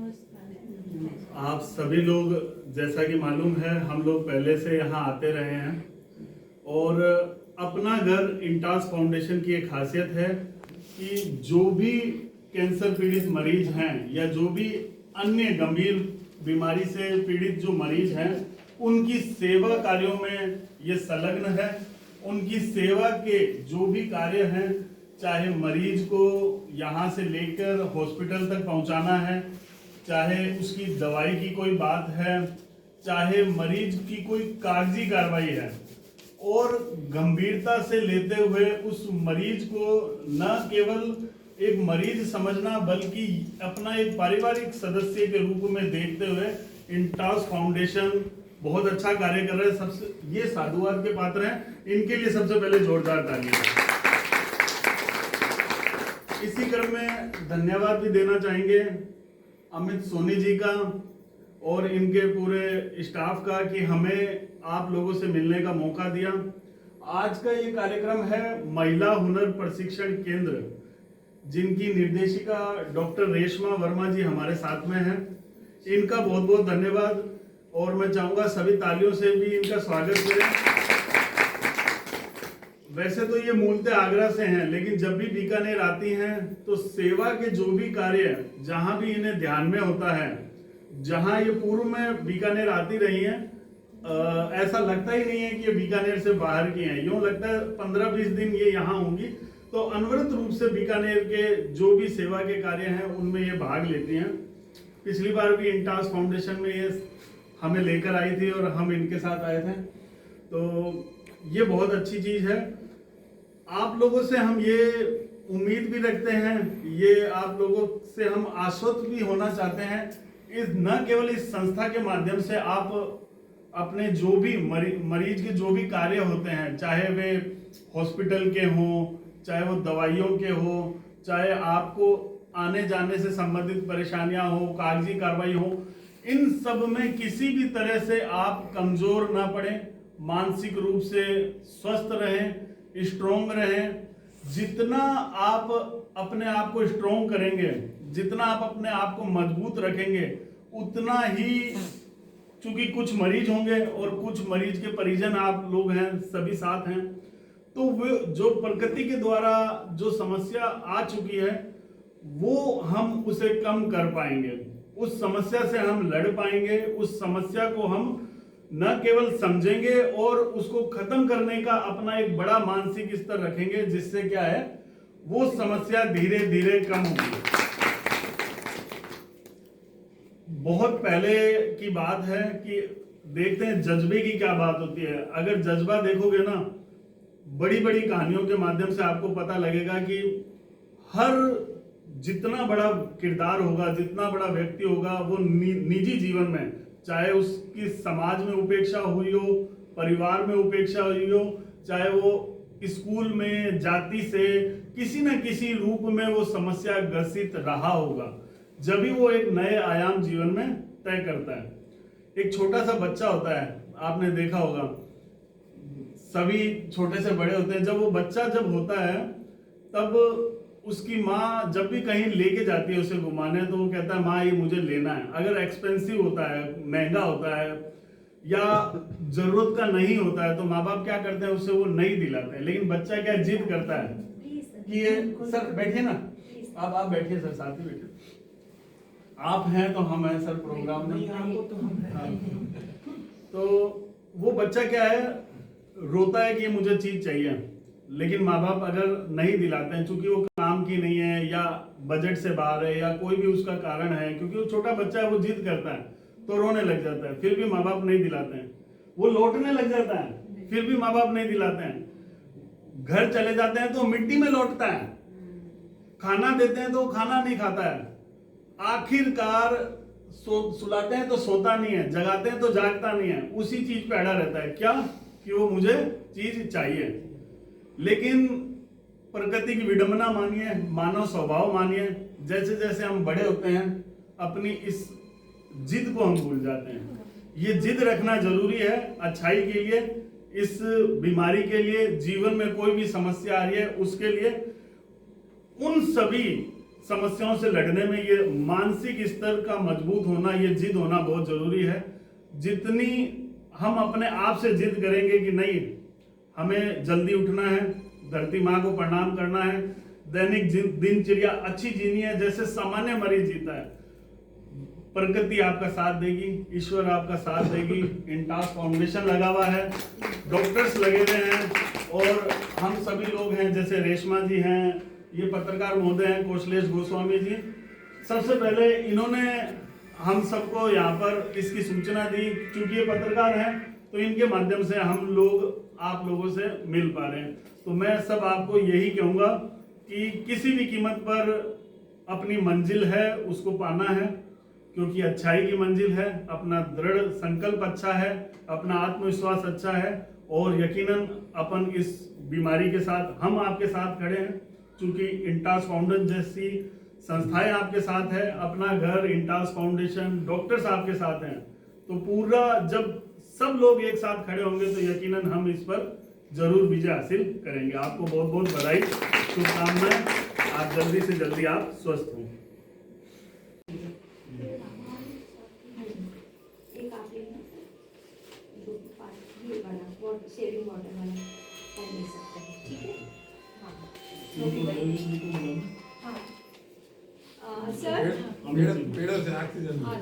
आप सभी लोग, जैसा कि मालूम है, हम लोग पहले से यहाँ आते रहे हैं और अपना घर इंटास फाउंडेशन की एक खासियत है कि जो भी कैंसर पीड़ित मरीज हैं या जो भी अन्य गंभीर बीमारी से पीड़ित जो मरीज हैं, उनकी सेवा कार्यों में ये संलग्न है। उनकी सेवा के जो भी कार्य हैं, चाहे मरीज को यहाँ से लेकर हॉस्पिटल तक पहुँचाना है, चाहे उसकी दवाई की कोई बात है, चाहे मरीज की कोई कागजी कार्रवाई है, और गंभीरता से लेते हुए उस मरीज को न केवल एक मरीज समझना बल्कि अपना एक पारिवारिक सदस्य के रूप में देखते हुए इंटास फाउंडेशन बहुत अच्छा कार्य कर रहे हैं। सबसे ये साधुवाद के पात्र हैं, इनके लिए सबसे पहले जोरदार तालियां। इसी क्रम में धन्यवाद भी देना चाहेंगे अमित सोनी जी का और इनके पूरे स्टाफ का कि हमें आप लोगों से मिलने का मौका दिया। आज का ये कार्यक्रम है महिला हुनर प्रशिक्षण केंद्र, जिनकी निर्देशिका डॉक्टर रेशमा वर्मा जी हमारे साथ में हैं। इनका बहुत बहुत धन्यवाद और मैं चाहूँगा सभी तालियों से भी इनका स्वागत करें। वैसे तो ये मूलतः आगरा से हैं, लेकिन जब भी बीकानेर आती हैं तो सेवा के जो भी कार्य जहाँ भी इन्हें ध्यान में होता है, जहाँ ये पूर्व में बीकानेर आती रही हैं, ऐसा लगता ही नहीं है कि ये बीकानेर से बाहर की हैं। यूँ लगता है 15-20 दिन ये यहाँ होंगी, तो अनवरत रूप से बीकानेर के जो भी सेवा के कार्य हैं उनमें ये भाग लेती हैं। पिछली बार भी इंटास फाउंडेशन में ये हमें लेकर आई थी और हम इनके साथ आए थे, तो ये बहुत अच्छी चीज़ है। आप लोगों से हम ये उम्मीद भी रखते हैं, ये आप लोगों से हम आश्वस्त भी होना चाहते हैं, इस न केवल इस संस्था के माध्यम से आप अपने जो भी मरीज के जो भी कार्य होते हैं, चाहे वे हॉस्पिटल के हों, चाहे वो दवाइयों के हो, चाहे आपको आने जाने से संबंधित परेशानियां हो, कागजी कार्रवाई हो, इन सब में किसी भी तरह से आप कमजोर ना पड़े, मानसिक रूप से स्वस्थ रहें, स्ट्रोंग रहें। जितना आप अपने आप को स्ट्रोंग करेंगे, जितना आप अपने आप को मजबूत रखेंगे, उतना ही, चूंकि कुछ मरीज होंगे और कुछ मरीज के परिजन आप लोग हैं, सभी साथ हैं, तो वो जो प्रकृति के द्वारा जो समस्या आ चुकी है वो हम उसे कम कर पाएंगे, उस समस्या से हम लड़ पाएंगे, उस समस्या को हम न केवल समझेंगे और उसको खत्म करने का अपना एक बड़ा मानसिक स्तर रखेंगे, जिससे क्या है वो समस्या धीरे धीरे कम होगी। बहुत पहले की बात है कि देखते हैं जज्बे की क्या बात होती है। अगर जज्बा देखोगे ना, बड़ी बड़ी कहानियों के माध्यम से आपको पता लगेगा कि हर जितना बड़ा किरदार होगा, जितना बड़ा व्यक्ति होगा, वो निजी जीवन में, चाहे उसकी समाज में उपेक्षा हुई हो, परिवार में उपेक्षा हुई हो, चाहे वो स्कूल में जाति से किसी न किसी रूप में वो समस्या ग्रसित रहा होगा, जब भी वो एक नए आयाम जीवन में तय करता है। एक छोटा सा बच्चा होता है, आपने देखा होगा, सभी छोटे से बड़े होते हैं। जब वो बच्चा जब होता है तब उसकी माँ जब भी कहीं लेके जाती है उसे घुमाने, तो वो कहता है माँ ये मुझे लेना है। अगर एक्सपेंसिव होता है, महंगा होता है या जरूरत का नहीं होता है, तो माँ बाप क्या करते हैं, उसे वो नहीं दिलाते हैं। लेकिन बच्चा क्या जिद करता है कि ये, सर बैठिए ना, आप बैठिए सर, साथ ही बैठिए, आप हैं तो हम हैं सर प्रोग्राम में, तो वो बच्चा क्या है, रोता है कि ये मुझे चीज चाहिए, लेकिन माँ बाप अगर नहीं दिलाते हैं, चूंकि वो काम की नहीं है या बजट से बाहर है या कोई भी उसका कारण है, क्योंकि वो छोटा बच्चा है, वो जिद करता है तो रोने लग जाता है, फिर भी माँ बाप नहीं दिलाते हैं। वो लौटने लग जाता है, फिर भी माँ बाप नहीं दिलाते हैं। घर चले जाते हैं तो मिट्टी में लौटता है, खाना देते हैं तो खाना नहीं खाता है, आखिरकार सुलाते हैं तो सोता नहीं है, जगाते हैं तो जागता नहीं है, उसी चीज पे अड़ा रहता है। क्या कि वो मुझे चीज चाहिए। लेकिन प्रकृति की विडंबना मानिए, मानव स्वभाव मानिए, जैसे जैसे हम बड़े होते हैं अपनी इस जिद को हम भूल जाते हैं। ये जिद रखना जरूरी है अच्छाई के लिए, इस बीमारी के लिए, जीवन में कोई भी समस्या आ रही है उसके लिए। उन सभी समस्याओं से लड़ने में ये मानसिक स्तर का मजबूत होना, ये जिद होना बहुत जरूरी है। जितनी हम अपने आप से जिद करेंगे कि नहीं हमें जल्दी उठना है, धरती माँ को प्रणाम करना है, दैनिक दिनचर्या अच्छी जीनी है जैसे सामान्य मरीज जीता है, प्रकृति आपका साथ देगी, ईश्वर आपका साथ देगी। इंटास फाउंडेशन लगा हुआ है, डॉक्टर्स लगे हुए हैं और हम सभी लोग हैं, जैसे रेशमा जी हैं, ये पत्रकार महोदय हैं कौशलेश गोस्वामी जी। सबसे पहले इन्होंने हम सबको यहाँ पर इसकी सूचना दी, क्योंकि ये पत्रकार हैं तो इनके माध्यम से हम लोग आप लोगों से मिल पा रहे हैं। तो मैं सब आपको यही कहूँगा कि किसी भी कीमत पर अपनी मंजिल है उसको पाना है, क्योंकि अच्छाई की मंजिल है, अपना दृढ़ संकल्प अच्छा है, अपना आत्मविश्वास अच्छा है और यकीनन अपन इस बीमारी के साथ हम आपके साथ खड़े हैं। क्योंकि इंटास फाउंडेशन जैसी संस्थाएं आपके साथ है, अपना घर, इंटास फाउंडेशन, डॉक्टर्स आपके साथ हैं, तो पूरा जब सब लोग एक साथ खड़े होंगे तो यकीनन हम इस पर जरूर विजय हासिल करेंगे। आपको बहुत बहुत बधाई, शुभकामनाएं, आप जल्दी से जल्दी आप स्वस्थ हों। शेविंग वाटर वाला ले सकते हैं, ठीक है। हाँ, हाँ सर पेड़ों से ऑक्सीजन